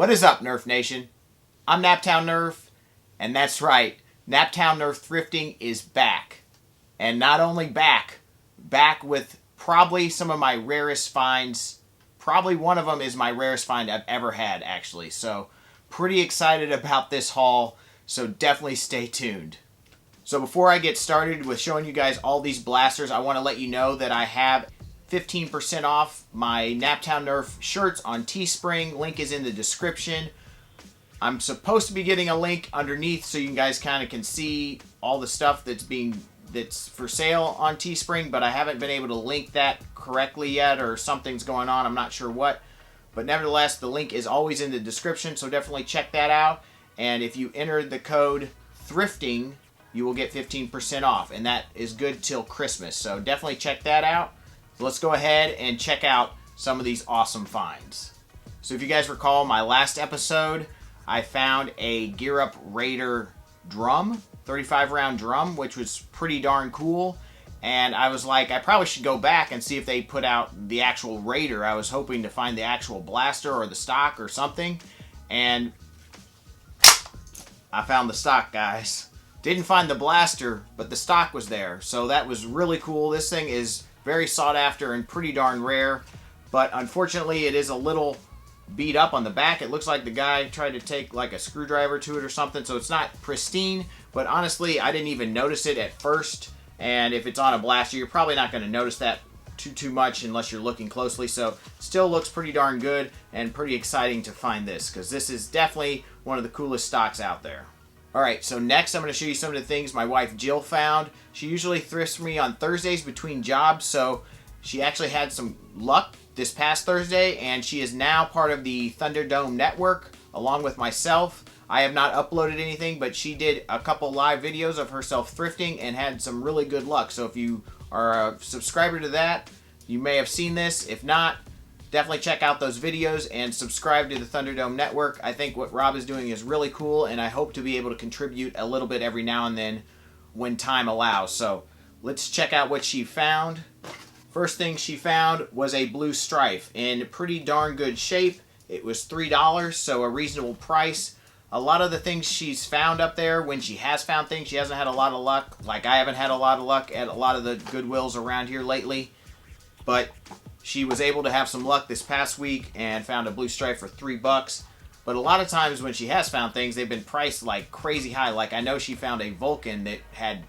What is up, Nerf Nation? I'm NAPTOWN NERF, and that's right, NAPTOWN NERF Thrifting is back. And not only back with probably some of my rarest finds. Probably one of them is my rarest find I've ever had, actually. So, pretty excited about this haul, so definitely stay tuned. So before I get started with showing you guys all these blasters, I want to let you know that I have 15% off my NAPTOWN NERF shirts on Teespring. Link is in the description. I'm supposed to be getting a link underneath so you guys kind of can see all the stuff that's for sale on Teespring, but I haven't been able to link that correctly yet, or something's going on. I'm not sure what. But nevertheless, the link is always in the description, so definitely check that out. And if you enter the code THRIFTING, you will get 15% off, and that is good till Christmas. So definitely check that out. Let's go ahead and check out some of these awesome finds. So if you guys recall my last episode, I found a Gear Up Raider drum, 35 round drum, which was pretty darn cool. And I was like, I probably should go back and see if they put out the actual Raider. I was hoping to find the actual blaster or the stock or something. And I found the stock, guys. Didn't find the blaster, but the stock was there. So that was really cool. This thing is very sought after and pretty darn rare, but unfortunately it is a little beat up on the back. It looks like the guy tried to take like a screwdriver to it or something, so it's not pristine, but honestly I didn't even notice it at first. And if it's on a blaster, you're probably not going to notice that too much unless you're looking closely. So still looks pretty darn good and pretty exciting to find this, because this is definitely one of the coolest stocks out there. Alright, so next I'm going to show you some of the things my wife Jill found. She usually thrifts for me on Thursdays between jobs, so she actually had some luck this past Thursday, and she is now part of the Thunderdome network along with myself. I have not uploaded anything, but she did a couple live videos of herself thrifting and had some really good luck. So if you are a subscriber to that, you may have seen this. If not, definitely check out those videos and subscribe to the Thunderdome network. I think what Rob is doing is really cool, and I hope to be able to contribute a little bit every now and then when time allows. So let's check out what she found. First thing she found was a blue strife in pretty darn good shape. It was $3, so a reasonable price. A lot of the things she's found up there, when she has found things, she hasn't had a lot of luck. Like I haven't had a lot of luck at a lot of the Goodwills around here lately. But she was able to have some luck this past week and found a blue stripe for $3. But a lot of times when she has found things, they've been priced like crazy high. Like I know she found a Vulcan that had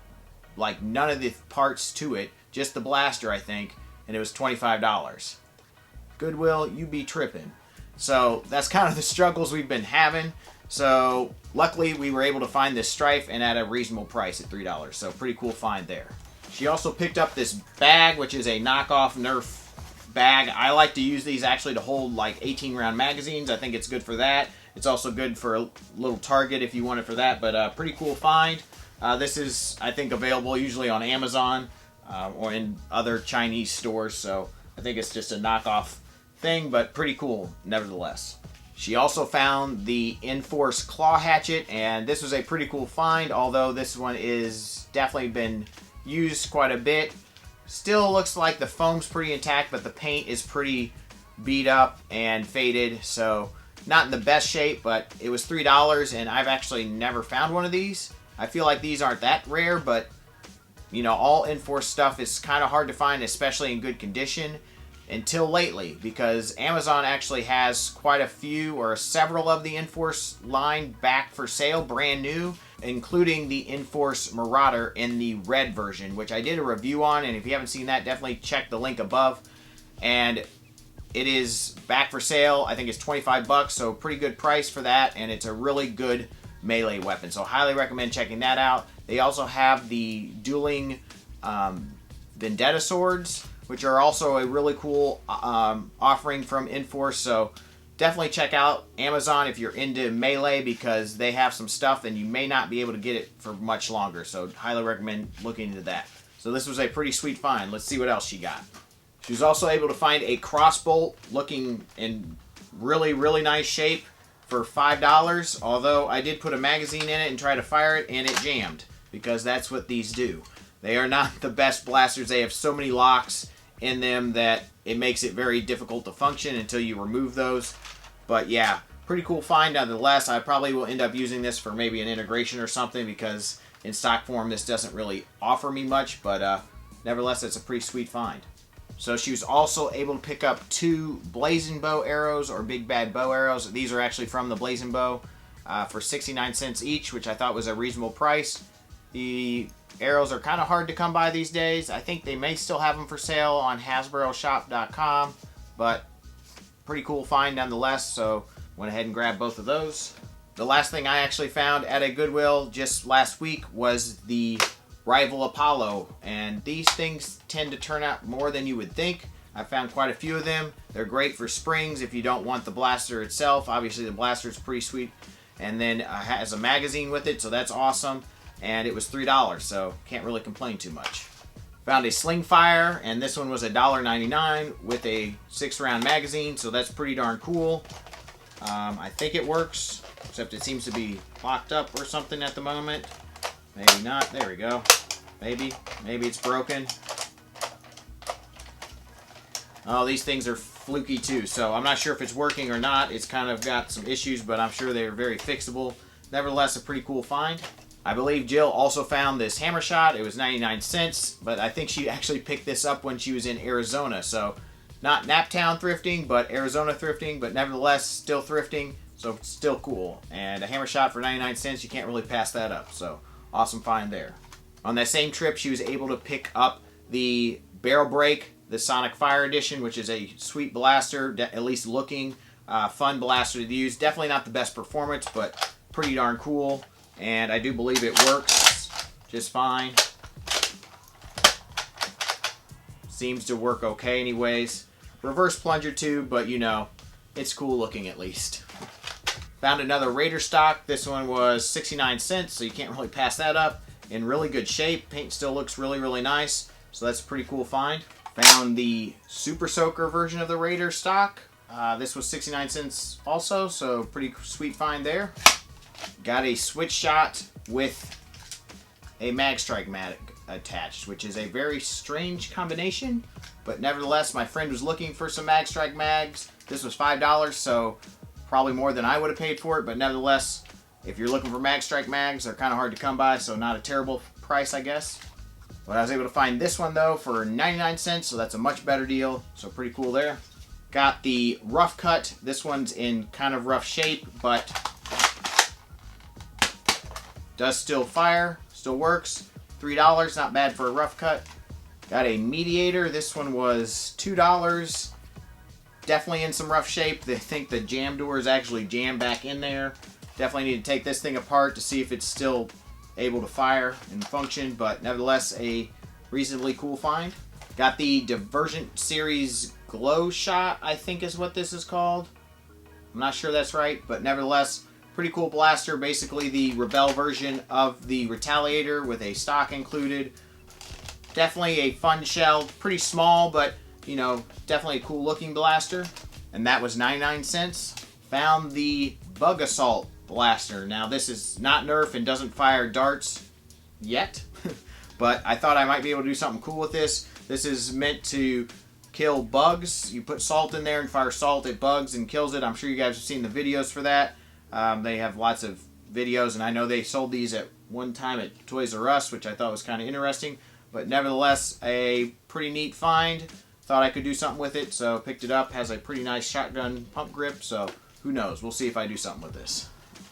like none of the parts to it, just the blaster, I think, and it was $25. Goodwill, you be tripping. So that's kind of the struggles we've been having. So luckily we were able to find this strife and at a reasonable price at $3. So pretty cool find there. She also picked up this bag, which is a knockoff Nerf bag. I like to use these actually to hold like 18 round magazines. I think it's good for that. It's also good for a little target if you want it for that, but pretty cool find. This is, I think, available usually on Amazon or in other Chinese stores, so I think it's just a knockoff thing, but pretty cool nevertheless. She also found the Enforce claw hatchet, and this was a pretty cool find, although this one is definitely been used quite a bit. Still looks like the foam's pretty intact, but the paint is pretty beat up and faded, so not in the best shape, but it was $3, and I've actually never found one of these. I feel like these aren't that rare, but you know, all Enforce stuff is kind of hard to find, especially in good condition, until lately, because Amazon actually has quite a few or several of the Enforce line back for sale, brand new, including the Enforce Marauder in the red version, which I did a review on, and if you haven't seen that, definitely check the link above. And it is back for sale. I think it's $25, so pretty good price for that, and it's a really good melee weapon, so highly recommend checking that out. They also have the dueling Vendetta swords, which are also a really cool offering from Enforce, so definitely check out Amazon if you're into melee, because they have some stuff and you may not be able to get it for much longer, so highly recommend looking into that. So this was a pretty sweet find. Let's see what else she got. She was also able to find a crossbolt looking in really, really nice shape for $5, although I did put a magazine in it and try to fire it, and it jammed, because that's what these do. They are not the best blasters. They have so many locks in them that it makes it very difficult to function until you remove those. But yeah, pretty cool find nonetheless. I probably will end up using this for maybe an integration or something, because in stock form this doesn't really offer me much, but nevertheless it's a pretty sweet find. So she was also able to pick up 2 blazing bow arrows, or big bad bow arrows. These are actually from the blazing bow for 69 cents each, which I thought was a reasonable price. The arrows are kind of hard to come by these days. I think they may still have them for sale on HasbroShop.com, but pretty cool find nonetheless, so went ahead and grabbed both of those. The last thing I actually found at a Goodwill just last week was the Rival Apollo, and these things tend to turn out more than you would think. I found quite a few of them. They're great for springs if you don't want the blaster itself. Obviously the blaster is pretty sweet, and then has a magazine with it, so that's awesome. And it was $3, so can't really complain too much. Found a sling fire, and this one was $1.99 with a 6-round magazine, so that's pretty darn cool. I think it works, except it seems to be locked up or something at the moment. Maybe not. There we go. Maybe it's broken. Oh, these things are fluky too, so I'm not sure if it's working or not. It's kind of got some issues, but I'm sure they're very fixable. Nevertheless, a pretty cool find. I believe Jill also found this hammer shot. It was 99 cents, but I think she actually picked this up when she was in Arizona. So not NAPTOWN thrifting, but Arizona thrifting, but nevertheless still thrifting, so still cool. And a hammer shot for 99 cents, you can't really pass that up. So awesome find there. On that same trip, she was able to pick up the Barrel Break, the Sonic Fire Edition, which is a sweet blaster, at least looking fun blaster to use. Definitely not the best performance, but pretty darn cool. And I do believe it works just fine. Seems to work okay anyways. Reverse plunger too, but you know, it's cool looking at least. Found another Raider stock. This one was 69 cents, so you can't really pass that up. In really good shape. Paint still looks really, really nice. So that's a pretty cool find. Found the Super Soaker version of the Raider stock. This was 69 cents also, so pretty sweet find there. Got a switch shot with a mag strike mag attached, which is a very strange combination, but nevertheless my friend was looking for some mag strike mags. This was $5, so probably more than I would have paid for it, but nevertheless, if you're looking for mag strike mags, they're kind of hard to come by, so not a terrible price, I guess. But I was able to find this one though for 99 cents, so that's a much better deal, so pretty cool there. Got the rough cut. This one's in kind of rough shape, but does still fire, still works. $3, not bad for a rough cut. Got a Mediator. This one was $2. Definitely in some rough shape. I think the jam door is actually jammed back in there. Definitely need to take this thing apart to see if it's still able to fire and function, but nevertheless a reasonably cool find. Got the Divergent Series Glow Shot, I think is what this is called. I'm not sure that's right, but nevertheless, pretty cool blaster. Basically the Rebel version of the Retaliator with a stock included. Definitely a fun shell. Pretty small, but you know, definitely a cool looking blaster. And that was 99 cents. Found the Bug Assault blaster. Now this is not Nerf and doesn't fire darts yet, but I thought I might be able to do something cool with this. This is meant to kill bugs. You put salt in there and fire salt at bugs and kills it. I'm sure you guys have seen the videos for that. They have lots of videos, and I know they sold these at one time at Toys R Us, which I thought was kind of interesting. But nevertheless, a pretty neat find. Thought I could do something with it, so picked it up. Has a pretty nice shotgun pump grip, so who knows. We'll see if I do something with this.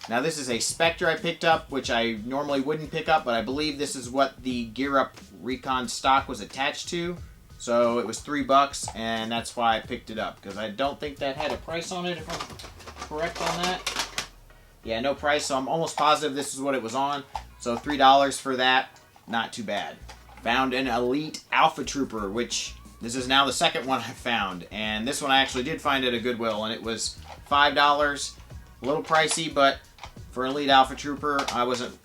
Now this is a Spectre I picked up, which I normally wouldn't pick up, but I believe this is what the Gear Up Recon stock was attached to. So it was $3, and that's why I picked it up, because I don't think that had a price on it, if I'm correct on that. Yeah, no price, so I'm almost positive this is what it was on. So $3 for that, not too bad. Found an Elite Alpha Trooper, which this is now the second one I found. And this one I actually did find at a Goodwill, and it was $5. A little pricey, but for Elite Alpha Trooper, I wasn't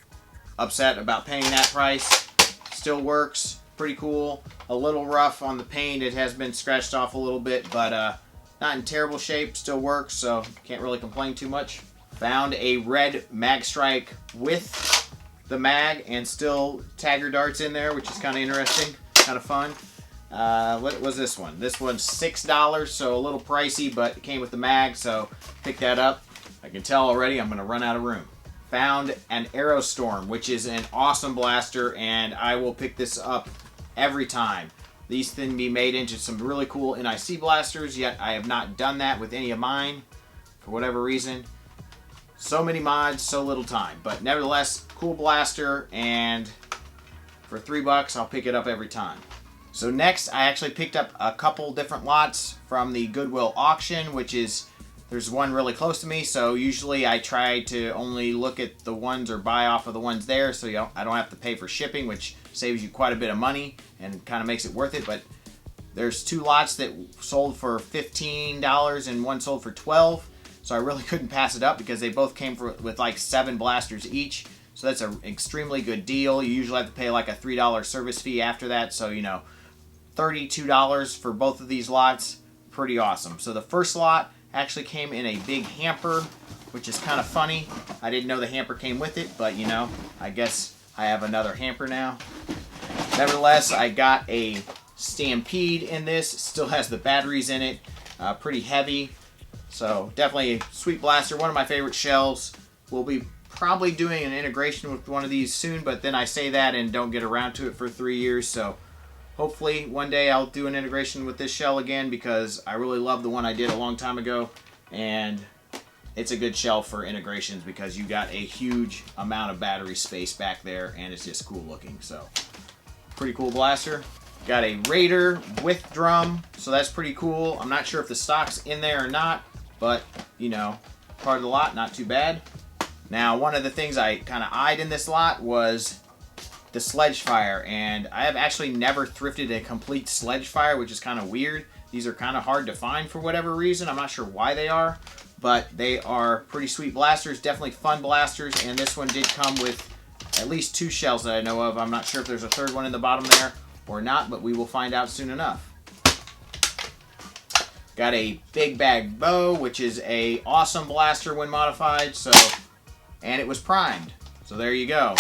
upset about paying that price. Still works, pretty cool. A little rough on the paint, it has been scratched off a little bit, but not in terrible shape, still works, so can't really complain too much. Found a red mag strike with the mag and still Tagger darts in there, which is kind of interesting, kind of fun. What was this one? This one's $6, so a little pricey, but it came with the mag, so picked that up. I can tell already I'm going to run out of room. Found an Aerostorm, which is an awesome blaster, and I will pick this up every time. These can be made into some really cool NIC blasters, yet I have not done that with any of mine for whatever reason. So many mods, so little time. But nevertheless, cool blaster, and for $3 I'll pick it up every time. So next, I actually picked up a couple different lots from the Goodwill auction, which is, there's one really close to me, so usually I try to only look at the ones or buy off of the ones there, so I don't have to pay for shipping, which saves you quite a bit of money and kind of makes it worth it. But there's 2 lots that sold for $15 and one sold for $12, so I really couldn't pass it up because they both came with like 7 blasters each. So that's an extremely good deal. You usually have to pay like a $3 service fee after that, so you know, $32 for both of these lots, pretty awesome. So the first lot actually came in a big hamper, which is kind of funny. I didn't know the hamper came with it, but you know, I guess I have another hamper now. Nevertheless, I got a Stampede in this. It still has the batteries in it, pretty heavy. So definitely a sweet blaster, one of my favorite shells. We'll be probably doing an integration with one of these soon, but then I say that and don't get around to it for 3 years. So hopefully one day I'll do an integration with this shell again, because I really love the one I did a long time ago, and it's a good shell for integrations because you got a huge amount of battery space back there, and it's just cool looking. So pretty cool blaster. Got a Raider with drum, so that's pretty cool. I'm not sure if the stock's in there or not, but you know, part of the lot, not too bad. Now, one of the things I kind of eyed in this lot was the Sledgefire, and I have actually never thrifted a complete Sledgefire, which is kind of weird. These are kind of hard to find for whatever reason. I'm not sure why they are, but they are pretty sweet blasters, definitely fun blasters, and this one did come with at least 2 shells that I know of. I'm not sure if there's a third one in the bottom there or not, but we will find out soon enough. Got a Big Bag Bow, which is a awesome blaster when modified, so, and it was primed, so there you go.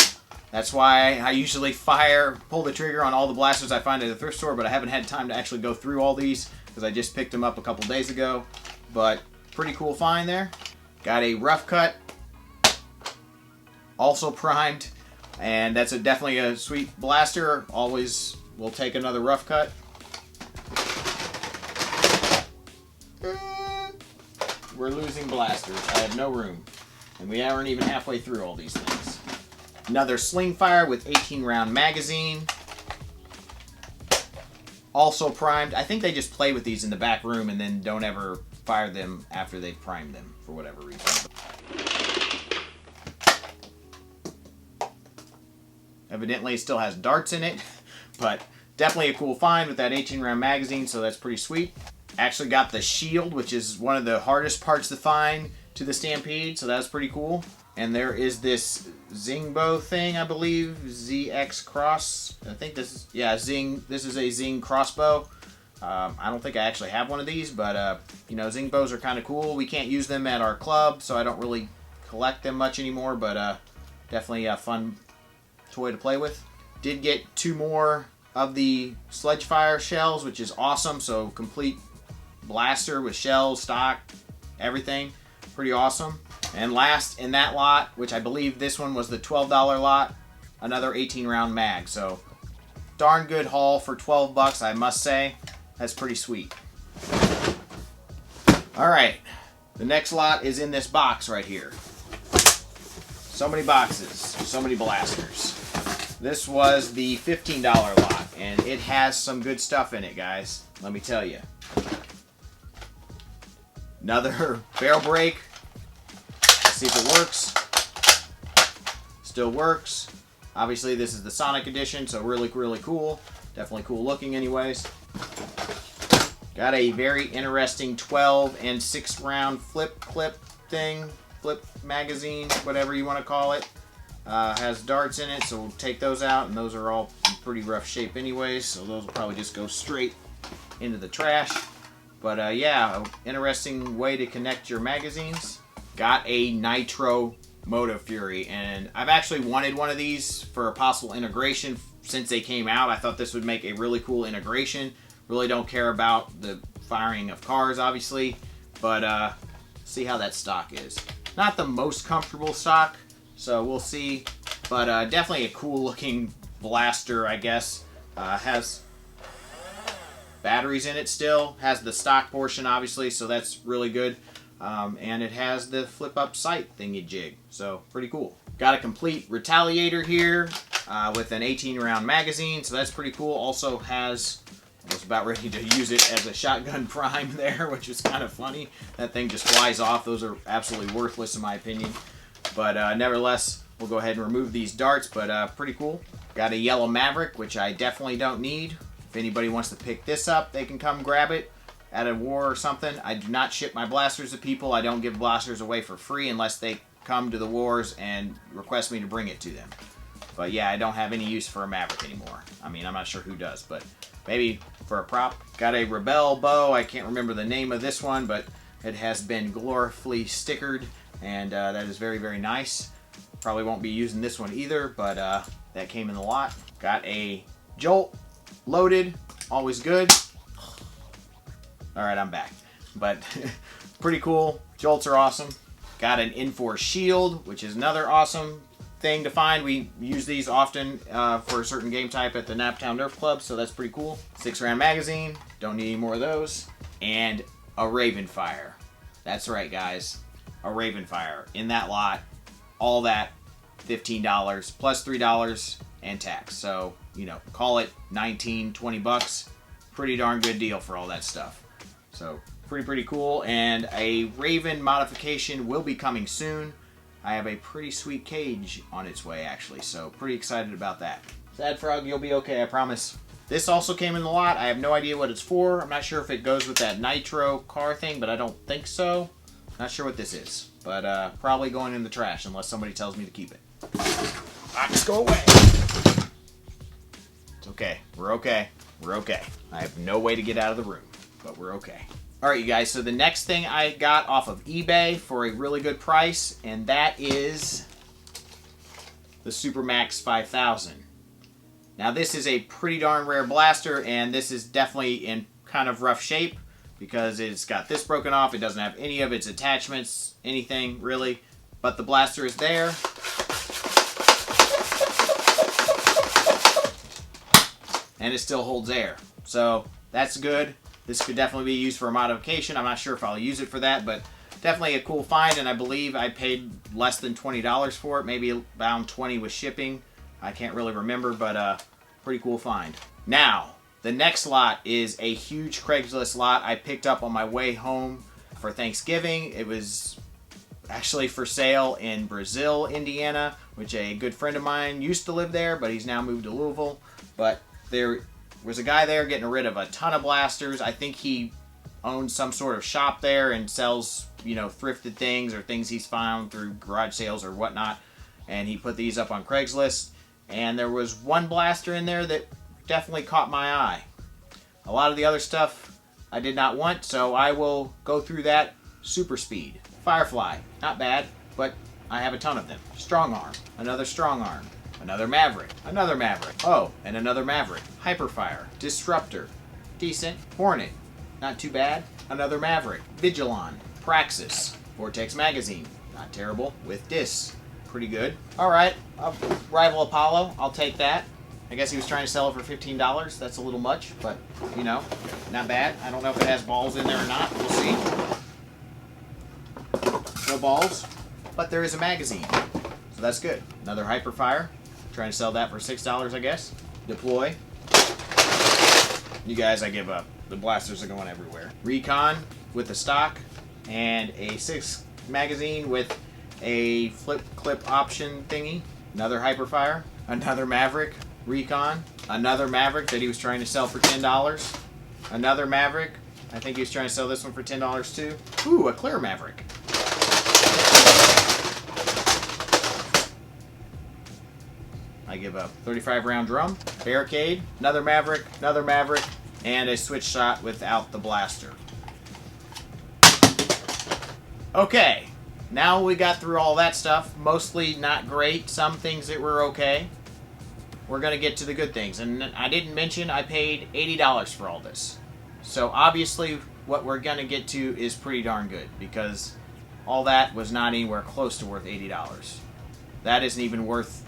That's why I usually pull the trigger on all the blasters I find at the thrift store, but I haven't had time to actually go through all these because I just picked them up a couple days ago. But pretty cool find there. Got a Rough Cut, also primed, and that's definitely a sweet blaster. Always will take another Rough Cut. We're losing blasters. I have no room, and we aren't even halfway through all these things. Another Slingfire with 18-round magazine. Also primed. I think they just play with these in the back room and then don't ever fire them after they've primed them for whatever reason. Evidently it still has darts in it, but definitely a cool find with that 18-round magazine, so that's pretty sweet. Actually got the shield, which is one of the hardest parts to find to the Stampede, so that's pretty cool. And there is this Zingbo thing, I believe, ZX Cross. I think this is, yeah, Zing. This is a Zing crossbow. I don't think I actually have one of these, but you know, Zingbows are kind of cool. We can't use them at our club, so I don't really collect them much anymore, but definitely a fun toy to play with. Did get 2 more of the Sledgefire shells, which is awesome. So complete blaster with shells, stock, everything. Pretty awesome. And last in that lot, which I believe this one was the $12 lot, another 18-round mag. So darn good haul for $12, I must say. That's pretty sweet. All right, the next lot is in this box right here. So many boxes, so many blasters. This was the $15 lot, and it has some good stuff in it, guys. Let me tell you. Another barrel break. Let's see if it works. Still works. Obviously, this is the Sonic edition, so really, really cool. Definitely cool looking anyways. Got a very interesting 12 and 6 round flip clip thing. Flip magazine, whatever you want to call it. Has darts in it, so we'll take those out, and those are all in pretty rough shape anyways, so those will probably just go straight into the trash. But yeah, interesting way to connect your magazines. Got a Nitro Moto Fury, and I've actually wanted one of these for a possible integration since they came out. I thought this would make a really cool integration. Really don't care about the firing of cars, obviously, but see how that stock is. Not the most comfortable stock, so we'll see. But definitely a cool looking blaster, I guess. Has batteries in it still. Has the stock portion, obviously, so that's really good. And it has the flip up sight thingy jig, so pretty cool. Got a complete retaliator here with an 18 round magazine, so that's pretty cool. Also has, I was about ready to use it as a shotgun prime there, which is kind of funny. That thing just flies off. Those are absolutely worthless in my opinion. But nevertheless, we'll go ahead and remove these darts, but pretty cool. Got a yellow Maverick, which I definitely don't need. If anybody wants to pick this up, they can come grab it at a war or something. I do not ship my blasters to people. I don't give blasters away for free unless they come to the wars and request me to bring it to them. But yeah, I don't have any use for a Maverick anymore. I mean, I'm not sure who does, but maybe for a prop. Got a Rebel bow. I can't remember the name of this one, but it has been gloriously stickered, and that is very, very nice. Probably won't be using this one either, but that came in the lot. Got a Jolt loaded, always good. All right, I'm back. But pretty cool. Jolts are awesome. Got an N4 shield, which is another awesome thing to find. We use these often for a certain game type at the NAPTOWN NERF Club, so that's pretty cool. 6 round magazine. Don't need any more of those. And a Raven Fire. That's right, guys. A Raven Fire in that lot. All that $15 plus $3 and tax. So, you know, call it 19, 20 bucks. Pretty darn good deal for all that stuff. So, pretty cool. And a Raven modification will be coming soon. I have a pretty sweet cage on its way, actually. So, pretty excited about that. Sad Frog, you'll be okay, I promise. This also came in the lot. I have no idea what it's for. I'm not sure if it goes with that nitro car thing, but I don't think so. Not sure what this is. But probably going in the trash unless somebody tells me to keep it. Just go away. It's okay. We're okay. We're okay. I have no way to get out of the room, but we're okay. Alright, you guys, so the next thing I got off of eBay for a really good price, and that is the Supermax 5000. Now, this is a pretty darn rare blaster, and this is definitely in kind of rough shape because it's got this broken off. It doesn't have any of its attachments, anything really, but the blaster is there. And it still holds air. So that's good. This could definitely be used for a modification. I'm not sure if I'll use it for that, but definitely a cool find, and I believe I paid less than $20 for it, maybe around $20 with shipping. I can't really remember, but pretty cool find. Now, the next lot is a huge Craigslist lot I picked up on my way home for Thanksgiving. It was actually for sale in Brazil, Indiana, which a good friend of mine used to live there, but he's now moved to Louisville. But there was a guy there getting rid of a ton of blasters. I think he owns some sort of shop there and sells, you know, thrifted things or things he's found through garage sales or whatnot. And he put these up on Craigslist. And there was one blaster in there that definitely caught my eye. A lot of the other stuff I did not want, so I will go through that. Super Speed. Firefly. Not bad, but I have a ton of them. Strong Arm. Another Strong Arm. Another Maverick. Another Maverick. Oh, and another Maverick. Hyperfire. Disruptor. Decent. Hornet. Not too bad. Another Maverick. Vigilon. Praxis. Vortex Magazine. Not terrible. With discs. Pretty good. Alright. Rival Apollo. I'll take that. I guess he was trying to sell it for $15. That's a little much, but, you know, not bad. I don't know if it has balls in there or not. We'll see. No balls, but there is a magazine. So that's good. Another Hyperfire. Trying to sell that for $6, I guess. Deploy. You guys, I give up. The blasters are going everywhere. Recon with the stock. And a 6 magazine with a flip clip option thingy. Another Hyperfire. Another Maverick. Recon. Another Maverick that he was trying to sell for $10. Another Maverick. I think he was trying to sell this one for $10 too. Ooh, a clear Maverick. I give up. 35 round drum. Barricade. Another Maverick. Another Maverick. And a switch shot without the blaster. Okay. Now we got through all that stuff. Mostly not great. Some things that were okay. We're going to get to the good things. And I didn't mention I paid $80 for all this. So obviously what we're going to get to is pretty darn good. Because all that was not anywhere close to worth $80. That isn't even worth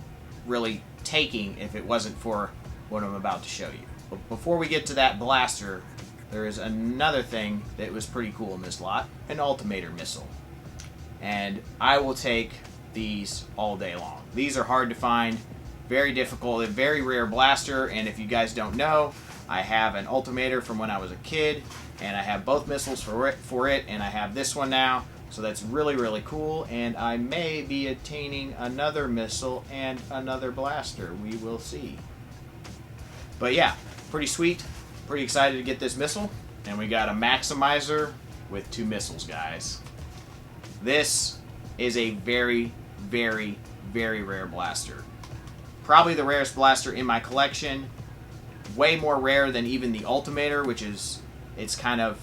really taking if it wasn't for what I'm about to show you. But before we get to that blaster, there is another thing that was pretty cool in this lot, an Ultimator missile. And I will take these all day long. These are hard to find, very difficult, a very rare blaster, and if you guys don't know, I have an Ultimator from when I was a kid, and I have both missiles for it, and I have this one now, so that's really, really cool, and I may be attaining another missile and another blaster. We will see. But yeah, pretty sweet. Pretty excited to get this missile, and we got a maximizer with 2 missiles, guys. This is a very, very, very rare blaster. Probably the rarest blaster in my collection. Way more rare than even the Ultimator, which is its kind of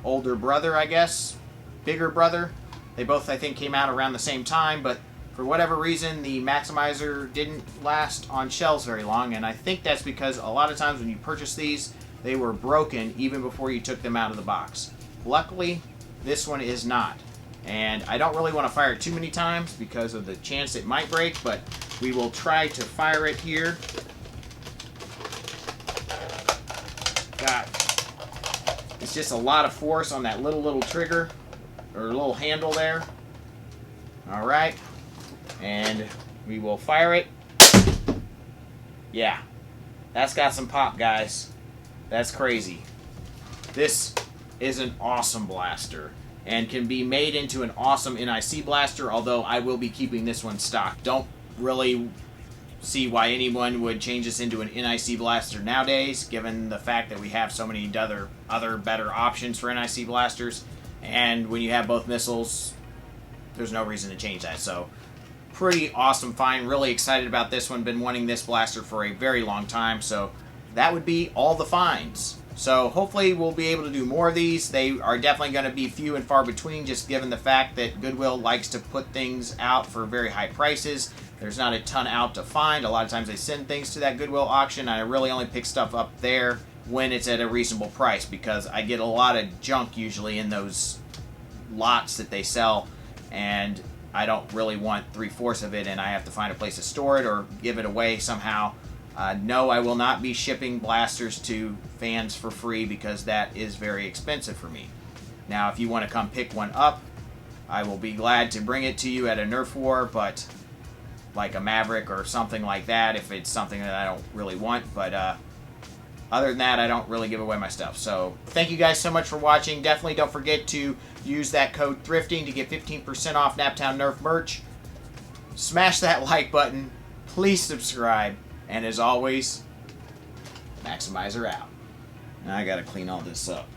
older brother, I guess. Bigger brother. They both, I think, came out around the same time, but for whatever reason, the Maximizer didn't last on shelves very long, and I think that's because a lot of times when you purchase these, they were broken even before you took them out of the box. Luckily, this one is not. And I don't really want to fire it too many times because of the chance it might break, but we will try to fire it here. God, it's just a lot of force on that little trigger, or little handle there. All right, and we will fire it. Yeah, that's got some pop, guys. That's crazy. This is an awesome blaster and can be made into an awesome NIC blaster, although I will be keeping this one stock. Don't really see why anyone would change this into an NIC blaster nowadays, given the fact that we have so many other better options for NIC blasters, and when you have both missiles, there's no reason to change that. So pretty awesome find. Really excited about this one. Been wanting this blaster for a very long time, so that would be all the finds. So hopefully we'll be able to do more of these. They are definitely going to be few and far between, just given the fact that Goodwill likes to put things out for very high prices. There's not a ton out to find. A lot of times they send things to that Goodwill auction. I really only pick stuff up there when it's at a reasonable price, because I get a lot of junk usually in those lots that they sell, and I don't really want 3/4 of it, and I have to find a place to store it or give it away somehow. No, I will not be shipping blasters to fans for free, because that is very expensive for me. Now, if you want to come pick one up, I will be glad to bring it to you at a Nerf war, but like a Maverick or something like that, if it's something that I don't really want. But other than that, I don't really give away my stuff. So thank you guys so much for watching. Definitely don't forget to use that code THRIFTING to get 15% off NAPTOWN NERF merch. Smash that like button. Please subscribe. And as always, Maximizer out. Now I gotta clean all this up.